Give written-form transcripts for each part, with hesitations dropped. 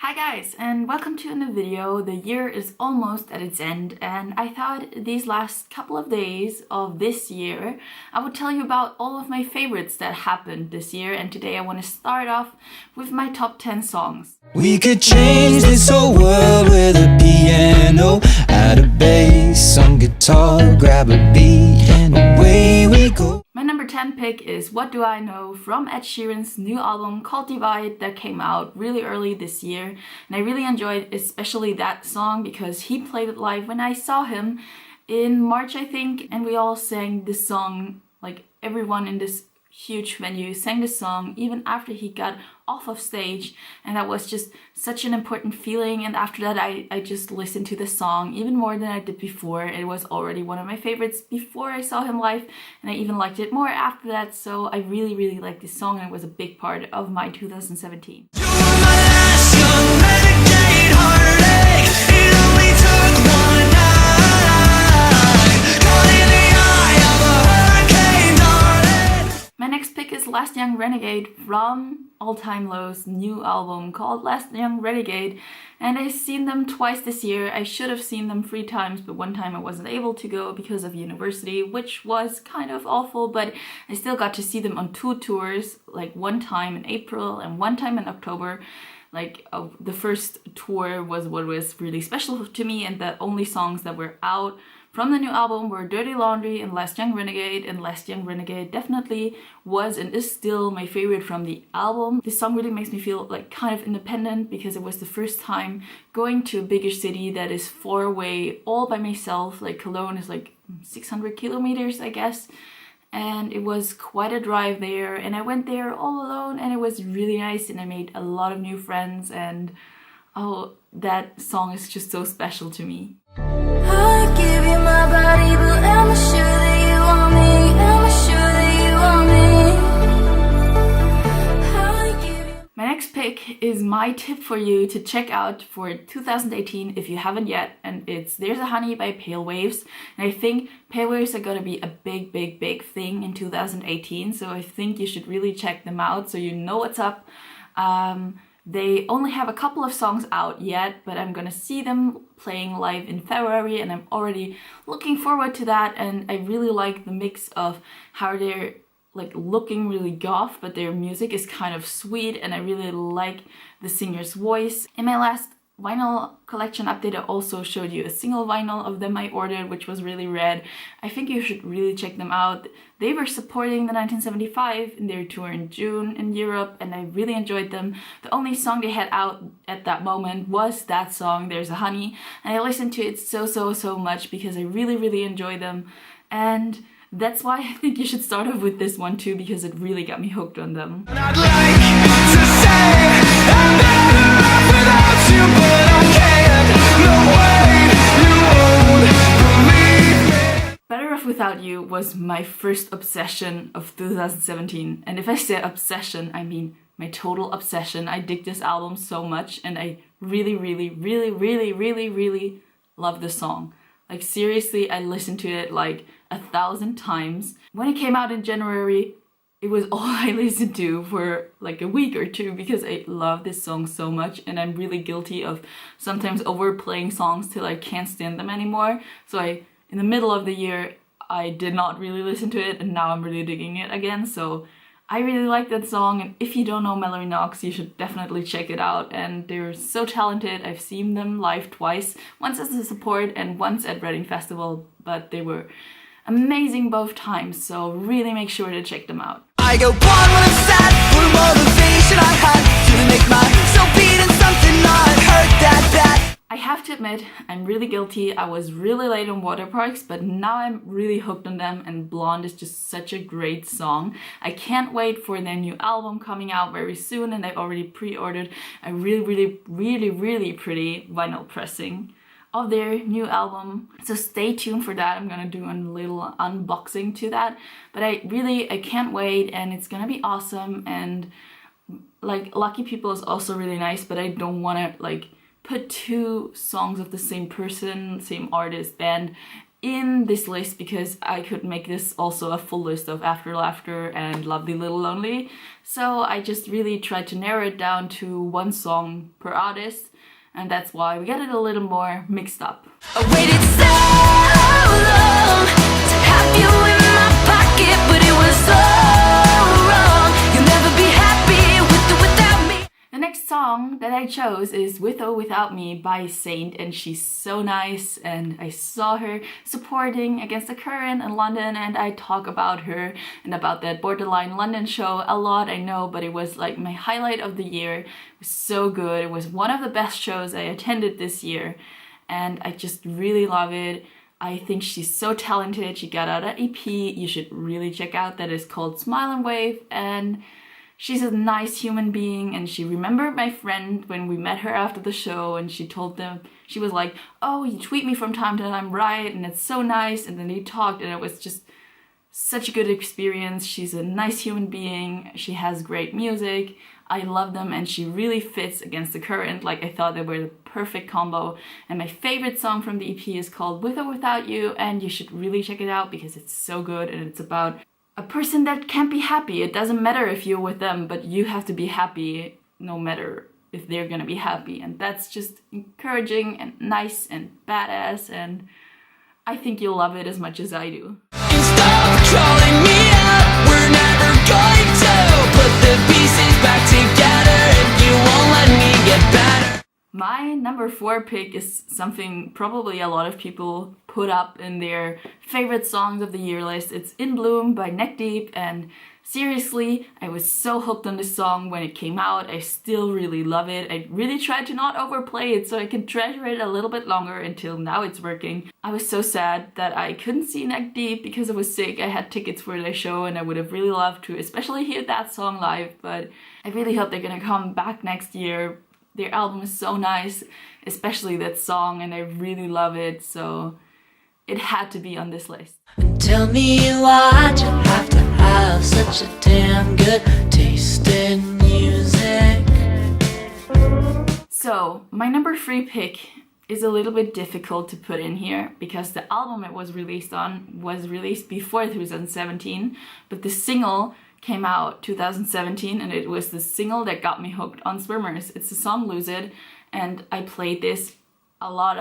Hi guys, and welcome to a new video. The year is almost at its end, and I thought these last couple of days of this year I would tell you about all of my favorites that happened this year, and today I want to start off with my top 10 songs. We could change this whole world with a piano, add a bass, some guitar, grab a beat, and away we go. My number 10 pick is What Do I Know from Ed Sheeran's new album called Divide that came out really early this year. And I really enjoyed especially that song because he played it live when I saw him in March, I think, and we all sang this song, like everyone in this huge venue sang this song even after he got off of stage, and that was just such an important feeling. And after that I just listened to the song even more than I did before. It was already one of my favorites before I saw him live, and I even liked it more after that, so I really liked this song, and it was a big part of my 2017. You were my last young renegade heartache. It only took one night, caught in the eye of a hurricane, darling. My next pick is Last Young Renegade from All Time Low's new album called Last Young Renegade, and I've seen them twice this year. I should have seen them 3 times, but one time I wasn't able to go because of university, which was kind of awful, but I still got to see them on 2 tours, like one time in April and one time in October. The first tour was what was really special to me, and the only songs that were out from the new album were Dirty Laundry and Last Young Renegade, and Last Young Renegade definitely was and is still my favorite from the album. This song really makes me feel like kind of independent because it was the first time going to a bigger city that is far away all by myself. Like Cologne is like 600 kilometers, I guess, and it was quite a drive there, and I went there all alone, and it was really nice, and I made a lot of new friends, and oh, that song is just so special to me. I give you my body, but am I sure that you want me? Am I sure that you want me? I give you... My next pick is my tip for you to check out for 2018 if you haven't yet, and it's There's a Honey by Pale Waves. And I think Pale Waves are gonna be a big thing in 2018, so I think you should really check them out so you know what's up. They only have a couple of songs out yet, but I'm gonna see them playing live in February, and I'm already looking forward to that. And I really like the mix of how they're like looking really goth, but their music is kind of sweet, and I really like the singer's voice. In my last vinyl collection update, I also showed you a single vinyl of them I ordered, which was really rad. I think you should really check them out. They were supporting the 1975 in their tour in June in Europe, and I really enjoyed them. The only song they had out at that moment was that song, There's a Honey, and I listened to it so much because I really enjoy them. And that's why I think you should start off with this one too, because it really got me hooked on them. I'd like to say I'm better off without you, but I can't. No way, you won't believe me. Better Off Without You was my first obsession of 2017, and if I say obsession, I mean my total obsession. I dig this album so much, and I really love the song. Like seriously, I listened to it like 1,000 times. When it came out in January, it was all I listened to for like a week or two because I love this song so much, and I'm really guilty of sometimes overplaying songs till I can't stand them anymore. So in the middle of the year, I did not really listen to it, and now I'm really digging it again. So I really like that song, and if you don't know Mallory Knox, you should definitely check it out. And they're so talented. I've seen them live twice, once as a support and once at Reading Festival, but they were amazing both times, so really make sure to check them out. I go on when I'm sad, what a motivation I had to make myself beat in something not hurt that bad. I have to admit, I'm really guilty. I was really late on water parks, but now I'm really hooked on them, and Blonde is just such a great song. I can't wait for their new album coming out very soon, and I've already pre-ordered a really pretty vinyl pressing of their new album, so stay tuned for that. I'm gonna do a little unboxing to that, but I can't wait, and it's gonna be awesome. And like Lucky People is also really nice, but I don't want to like put 2 songs of the same person, same artist, band in this list because I could make this also a full list of After Laughter and Lovely Little Lonely. So I just really tried to narrow it down to one song per artist, and that's why we get it a little more mixed up. I waited so long to have you in my pocket, but it was so wrong. You'll never be happy with or without me. The next song that I chose is With or Without Me by Saint, and she's so nice, and I saw her supporting Against the Current in London, and I talk about her and about that Borderline London show a lot, I know, but it was like my highlight of the year. It was so good. It was one of the best shows I attended this year, and I just really love it. I think she's so talented. She got out an EP you should really check out that is called Smile and Wave, and she's a nice human being, and she remembered my friend when we met her after the show, and she told them, she was like, oh, you tweet me from time to time, right? And it's so nice. And then they talked, and it was just such a good experience. She's a nice human being. She has great music. I love them, and she really fits Against the Current. Like, I thought they were the perfect combo. And my favorite song from the EP is called With or Without You, and you should really check it out because it's so good, and it's about a person that can't be happy. It doesn't matter if you're with them, but you have to be happy no matter if they're gonna be happy. And that's just encouraging and nice and badass, and I think you'll love it as much as I do. Stop calling me up. We're never going to put the pieces back together if you won't let me get better. My number 4 pick is something probably a lot of people put up in their favorite songs of the year list. It's In Bloom by Neck Deep, and seriously, I was so hooked on this song when it came out. I still really love it. I really tried to not overplay it so I can treasure it a little bit longer until now it's working. I was so sad that I couldn't see Neck Deep because I was sick. I had tickets for their show and I would have really loved to especially hear that song live, but I really hope they're gonna come back next year. Their album is so nice, especially that song, and I really love it, so it had to be on this list. Tell me why'd you have to have such a damn good taste in music? So, my number 3 pick is a little bit difficult to put in here because the album it was released on was released before 2017, but the single came out 2017, and it was the single that got me hooked on Swimmers. It's the song Lose It, and I played this a lot,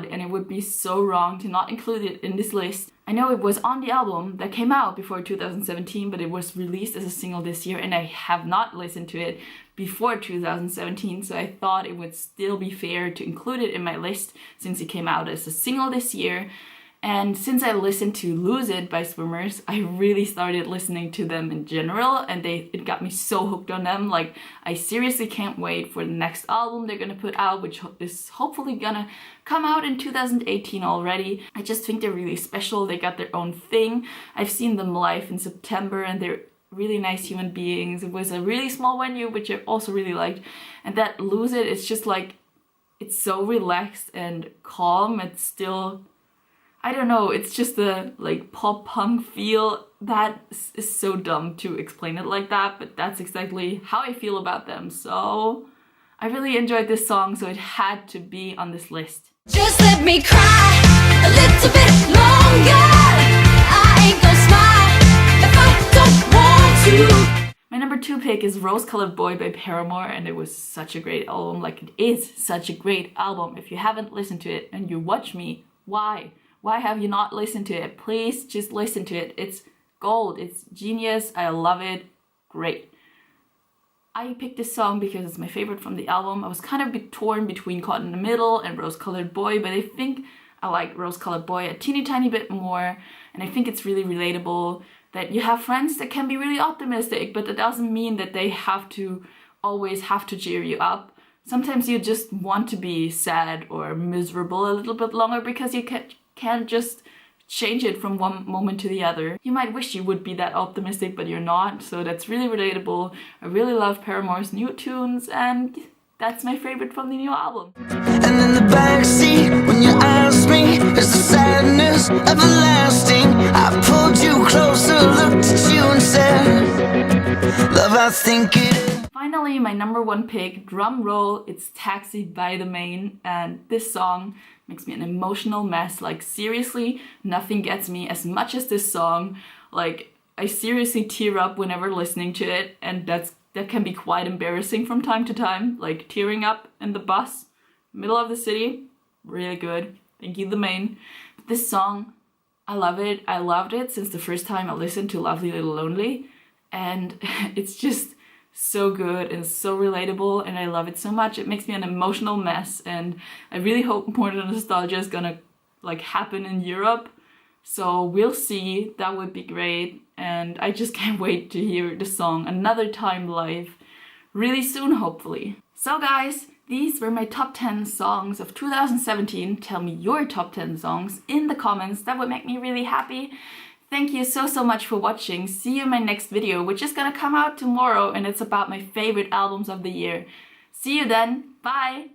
and it would be so wrong to not include it in this list. I know it was on the album that came out before 2017, but it was released as a single this year, and I have not listened to it before 2017, so I thought it would still be fair to include it in my list since it came out as a single this year. And since I listened to Lose It by Swimmers, I really started listening to them in general, and it got me so hooked on them. Like, I seriously can't wait for the next album they're gonna put out, which is hopefully gonna come out in 2018 already. I just think they're really special. They got their own thing. I've seen them live in September, and they're really nice human beings. It was a really small venue, which I also really liked. And that Lose It is just like, it's so relaxed and calm. It's still, I don't know, it's just a like pop punk feel that is so dumb to explain it like that, but that's exactly how I feel about them. So I really enjoyed this song, so it had to be on this list. Just let me cry a little bit longer. I ain't gonna smile if I don't want to. My number 2 pick is Rose Colored Boy by Paramore, and it was such a great album. Like, it is such a great album. If you haven't listened to it and you watch me, why? Why have you not listened to it? Please just listen to it. It's gold. It's genius. I love it. Great. I picked this song because it's my favorite from the album. I was kind of torn between Caught in the Middle and Rose Colored Boy, but I think I like Rose Colored Boy a teeny tiny bit more, and I think it's really relatable that you have friends that can be really optimistic, but that doesn't mean that they always have to cheer you up. Sometimes you just want to be sad or miserable a little bit longer because you can't just change it from one moment to the other. You might wish you would be that optimistic, but you're not, so that's really relatable. I really love Paramore's new tunes, and that's my favorite from the new album. And in the backseat, when you asked me, is the sadness everlasting? I pulled you closer, looked at you and said, love, I think it is. Finally, my number one pick, drum roll, it's Taxi by The Main, and this song makes me an emotional mess. Like seriously, nothing gets me as much as this song. Like I seriously tear up whenever listening to it, and that can be quite embarrassing from time to time. Like tearing up in the bus, middle of the city, really good. Thank you, The Main. But this song, I love it. I loved it since the first time I listened to Lovely Little Lonely, and it's just so good and so relatable, and I love it so much. It makes me an emotional mess, and I really hope more nostalgia is gonna like happen in Europe. So we'll see. That would be great, and I just can't wait to hear the song another time live really soon, hopefully. So guys, these were my top 10 songs of 2017. Tell me your top 10 songs in the comments. That would make me really happy. Thank you so much for watching. See you in my next video, which is gonna come out tomorrow, and it's about my favorite albums of the year. See you then. Bye!